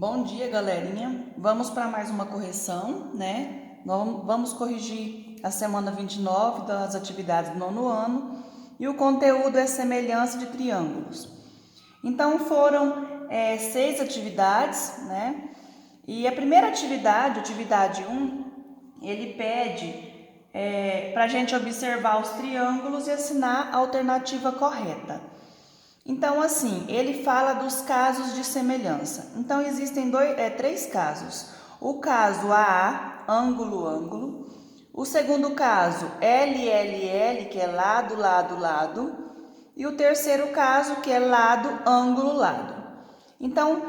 Bom dia, galerinha. Vamos para mais uma correção, né? Vamos corrigir a semana 29 das atividades do nono ano e o conteúdo é semelhança de triângulos. Então, foram 6 atividades, né? E a primeira atividade 1, ele pede para a gente observar os triângulos e assinar a alternativa correta. Então, assim, ele fala dos casos de semelhança. Então, existem 3 casos. O caso AA, ângulo, ângulo. O segundo caso, LLL, que é lado, lado, lado. E o terceiro caso, que é lado, ângulo, lado. Então,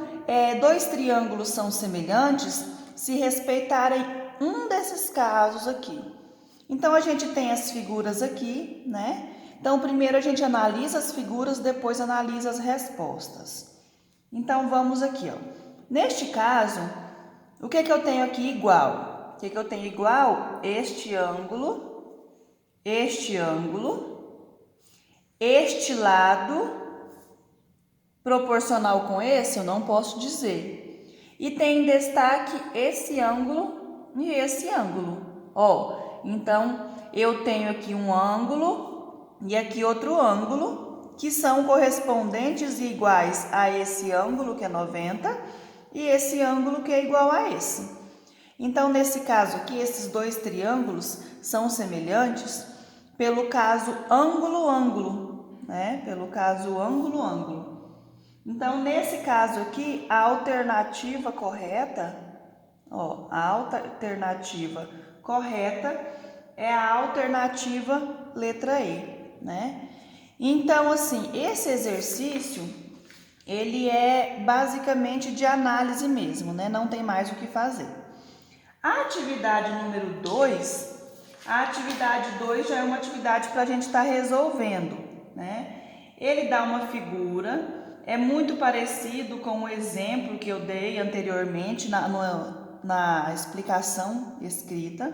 2 triângulos são semelhantes se respeitarem um desses casos aqui. Então, a gente tem as figuras aqui, né? Então, primeiro a gente analisa as figuras, depois analisa as respostas. Então, vamos aqui, ó. Neste caso, o que eu tenho aqui igual? O que eu tenho igual? Este ângulo, este lado, proporcional com esse, eu não posso dizer. E tem em destaque esse ângulo e esse ângulo. Ó, então, eu tenho aqui um ângulo e aqui outro ângulo, que são correspondentes e iguais a esse ângulo, que é 90, e esse ângulo que é igual a esse. Então, nesse caso aqui, esses 2 triângulos são semelhantes pelo caso ângulo-ângulo, né? Pelo caso ângulo-ângulo. Então, nesse caso aqui, a alternativa correta, ó, a alternativa correta é a alternativa letra E, né? Então, assim, esse exercício, ele é basicamente de análise mesmo, né? Não tem mais o que fazer. A atividade número 2, a atividade 2 já é uma atividade para a gente estar resolvendo, né? Ele dá uma figura, é muito parecido com o exemplo que eu dei anteriormente na explicação escrita.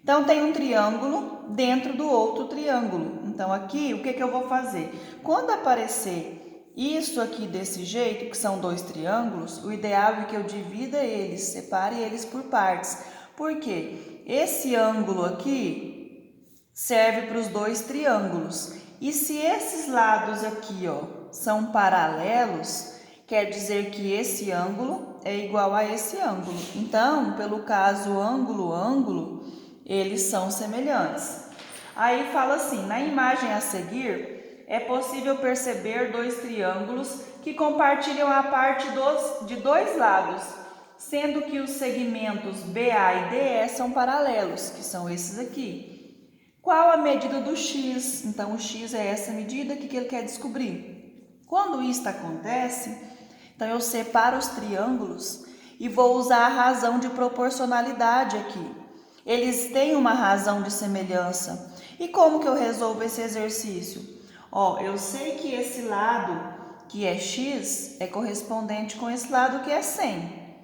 Então, tem um triângulo dentro do outro triângulo. Então, aqui, o que eu vou fazer? Quando aparecer isso aqui desse jeito, que são 2 triângulos, o ideal é que eu divida eles, separe eles por partes. Por quê? Esse ângulo aqui serve para os 2 triângulos. E se esses lados aqui, ó, são paralelos, quer dizer que esse ângulo é igual a esse ângulo. Então, pelo caso ângulo-ângulo, eles são semelhantes. Aí fala assim, na imagem a seguir, é possível perceber 2 triângulos que compartilham a parte de 2 lados, sendo que os segmentos BA e DE são paralelos, que são esses aqui. Qual a medida do x? Então, o x é essa medida que ele quer descobrir. Quando isso acontece, então eu separo os triângulos e vou usar a razão de proporcionalidade aqui. Eles têm uma razão de semelhança. E como que eu resolvo esse exercício? Ó, eu sei que esse lado que é x é correspondente com esse lado que é 100.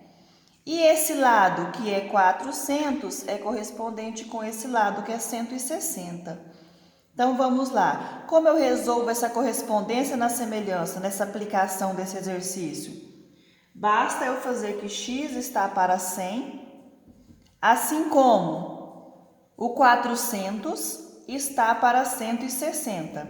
E esse lado que é 400 é correspondente com esse lado que é 160. Então, vamos lá. Como eu resolvo essa correspondência na semelhança, nessa aplicação desse exercício? Basta eu fazer que x está para 100, assim como o 400 está para 160.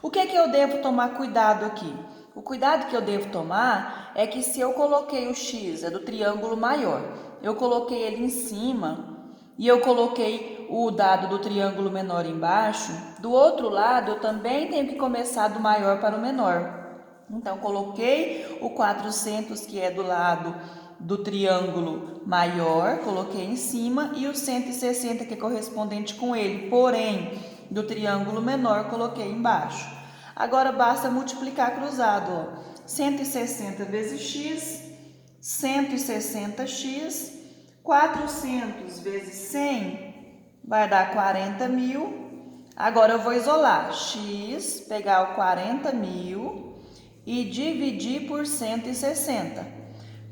O que eu devo tomar cuidado aqui? O cuidado que eu devo tomar é que se eu coloquei o x, é do triângulo maior, eu coloquei ele em cima e eu coloquei o dado do triângulo menor embaixo, do outro lado eu também tenho que começar do maior para o menor. Então, coloquei o 400, que é do lado do triângulo maior, coloquei em cima, e o 160, que é correspondente com ele, porém, do triângulo menor, coloquei embaixo. Agora, basta multiplicar cruzado, ó. 160 vezes x, 160x, 400 vezes 100, vai dar 40.000. Agora, eu vou isolar x, pegar o 40.000 e dividir por 160.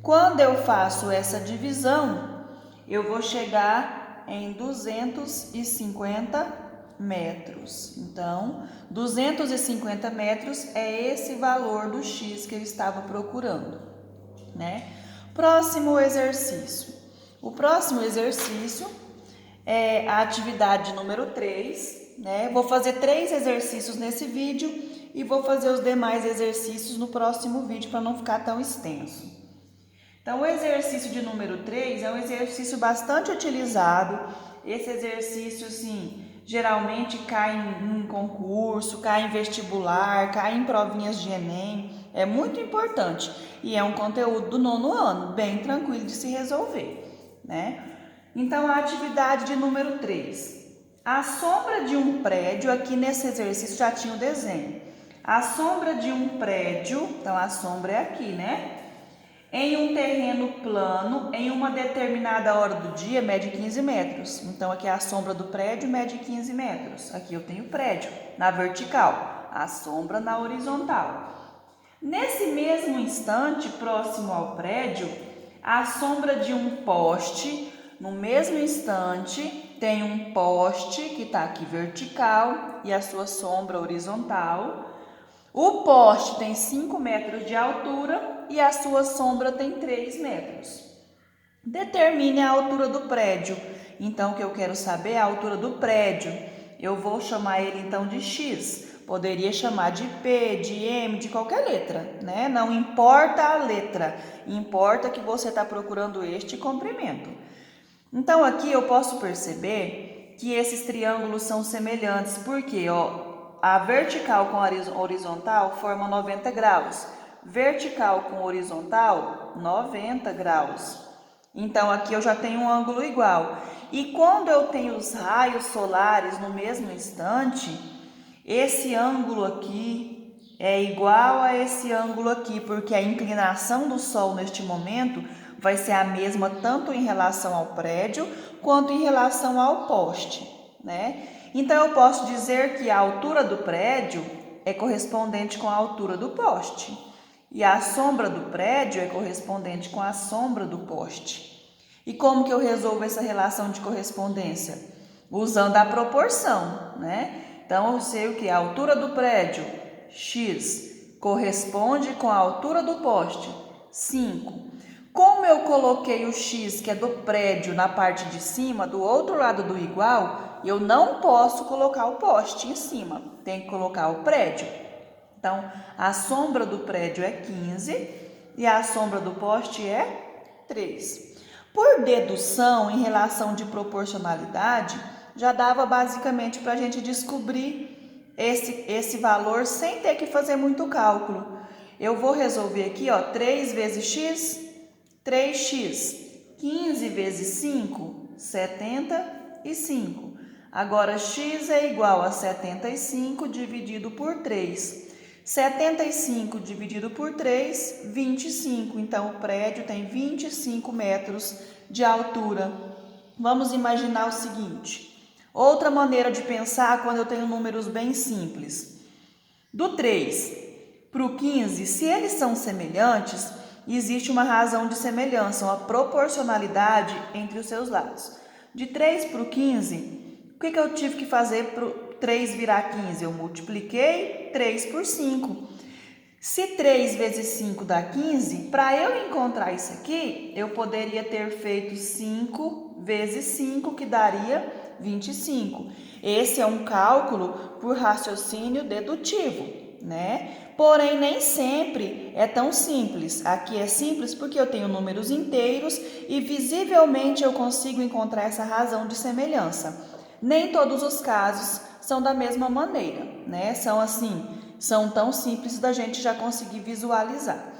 Quando eu faço essa divisão, eu vou chegar em 250 metros. Então, 250 metros é esse valor do x que eu estava procurando, né? Próximo exercício. O próximo exercício é a atividade número 3, né? Vou fazer 3 exercícios nesse vídeo e vou fazer os demais exercícios no próximo vídeo para não ficar tão extenso. Então, o exercício de número 3 é um exercício bastante utilizado. Esse exercício, sim, geralmente cai em concurso, cai em vestibular, cai em provinhas de Enem. É muito importante e é um conteúdo do 9º ano, bem tranquilo de se resolver, né? Então, a atividade de número 3. A sombra de um prédio, aqui nesse exercício já tinha o desenho. A sombra de um prédio, então a sombra é aqui, né? Em um terreno plano, em uma determinada hora do dia, mede 15 metros. Então, aqui a sombra do prédio mede 15 metros. Aqui eu tenho o prédio na vertical, a sombra na horizontal. Nesse mesmo instante, próximo ao prédio, a sombra de um poste, no mesmo instante, tem um poste que está aqui vertical e a sua sombra horizontal. O poste tem 5 metros de altura e a sua sombra tem 3 metros. Determine a altura do prédio. Então, o que eu quero saber é a altura do prédio. Eu vou chamar ele então de X. Poderia chamar de P, de M, de qualquer letra, né? Não importa a letra, importa que você está procurando este comprimento. Então, aqui eu posso perceber que esses triângulos são semelhantes, porque a vertical com a horizontal forma 90 graus, vertical com horizontal, 90 graus. Então, aqui eu já tenho um ângulo igual. E quando eu tenho os raios solares no mesmo instante, esse ângulo aqui é igual a esse ângulo aqui, porque a inclinação do Sol neste momento vai ser a mesma tanto em relação ao prédio quanto em relação ao poste, né? Então, eu posso dizer que a altura do prédio é correspondente com a altura do poste e a sombra do prédio é correspondente com a sombra do poste. E como que eu resolvo essa relação de correspondência? Usando a proporção, né? Então, eu sei o que? A altura do prédio, X, corresponde com a altura do poste, 5. Como eu coloquei o X, que é do prédio, na parte de cima, do outro lado do igual, eu não posso colocar o poste em cima, tem que colocar o prédio. Então, a sombra do prédio é 15 e a sombra do poste é 3. Por dedução, em relação de proporcionalidade, já dava basicamente para a gente descobrir esse valor sem ter que fazer muito cálculo. Eu vou resolver aqui, 3 vezes x, 3x. 15 vezes 5, 75. Agora, x é igual a 75 dividido por 3. 75 dividido por 3, 25. Então, o prédio tem 25 metros de altura. Vamos imaginar o seguinte. Outra maneira de pensar quando eu tenho números bem simples. Do 3 para o 15, se eles são semelhantes, existe uma razão de semelhança, uma proporcionalidade entre os seus lados. De 3 para o 15, o que eu tive que fazer para o 3 virar 15? Eu multipliquei 3 por 5. Se 3 vezes 5 dá 15, para eu encontrar isso aqui, eu poderia ter feito 5 vezes 5, que daria 25. Esse é um cálculo por raciocínio dedutivo, né? Porém, nem sempre é tão simples. Aqui é simples porque eu tenho números inteiros e visivelmente eu consigo encontrar essa razão de semelhança. Nem todos os casos são da mesma maneira, né? São tão simples da gente já conseguir visualizar.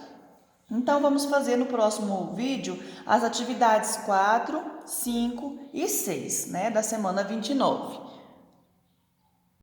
Então, vamos fazer no próximo vídeo as atividades 4, 5 e 6, né, da semana 29.